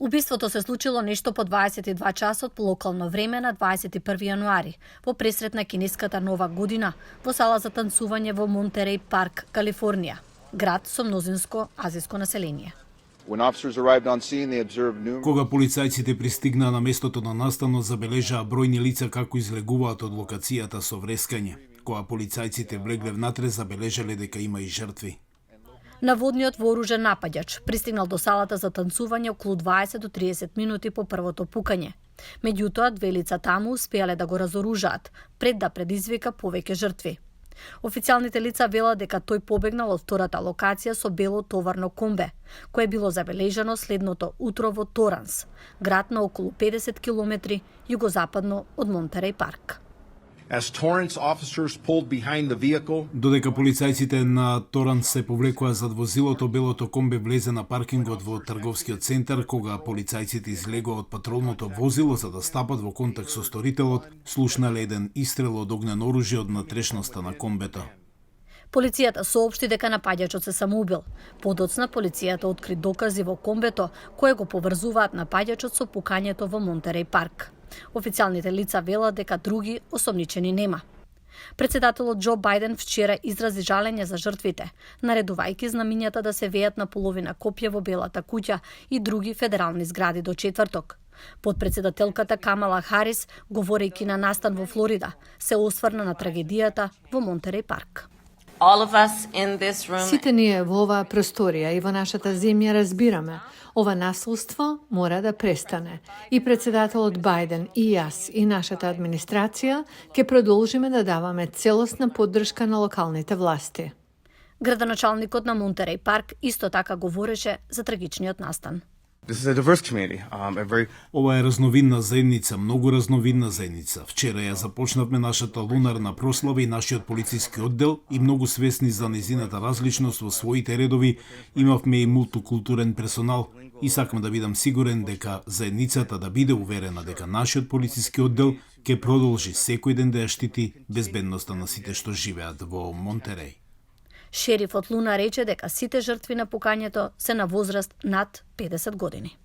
Убиството се случило нешто по 22 часот по локално време на 21 јануари, по пресрет на кинеската нова година, во сала за танцување во Монтереј Парк, Калифорнија, град со мнозинско азиско население. Кога полицајците пристигнаа на местото на настанот, забележаа бројни лица како излегуваат од локацијата со врескање. Кога полицајците влегле внатре, забележале дека има и жртви. Наводниот вооружен напаѓач пристигнал до салата за танцување околу 20 до 30 минути по првото пукање. Меѓутоа, две лица таму успеале да го разоружаат, пред да предизвика повеќе жртви. Официјалните лица велат дека тој побегнал од втората локација со бело товарно комбе, кое било забележано следното утро во Торанс, град на околу 50 километри југозападно од Монтереј Парк. Додека полицајците на Торанс се повлекоа зад возилото, белото комбе влезе на паркингот во трговскиот центар. Кога полицајците излегоа од патролното возило за да стапат во контакт со сторителот, слушнале еден истрел од огнено оружје од натрешноста на комбето. Полицијата соопшти дека напаѓачот се самоубил. Подоцна полицијата откри докази во комбето кои го поврзуваат напаѓачот со пукањето во Монтереј Парк. Официјалните лица велат дека други осомничени нема. Председателот Џо Бајден вчера изрази жалење за жртвите, наредувајќи знамињата да се веат на половина копија во Белата куќа и други федерални згради до четврток. Подпредседателката Камала Харис, говорејќи на настан во Флорида, се осврна на трагедијата во Монтереј Парк. Сите ние во оваа просторија и во нашата земја разбираме, ова насилство мора да престане. И председателот Бајден, и јас, и нашата администрација ќе продолжиме да даваме целосна поддршка на локалните власти. Градоначалникот на Монтереј Парк исто така говореше за трагичниот настан. Ова е разновидна заедница, многу разновидна заедница. Вчера ја започнавме нашата лунарна прослава и нашиот полициски оддел и многу свесни за незината различност во своите редови имавме и мултикултурен персонал и сакам да бидам сигурен дека заедницата да биде уверена дека нашиот полициски оддел ќе продолжи секој ден да ја штити безбедноста на сите што живеат во Монтереј. Шерифот Луна рече дека сите жртви на пукањето се на возраст над 50 години.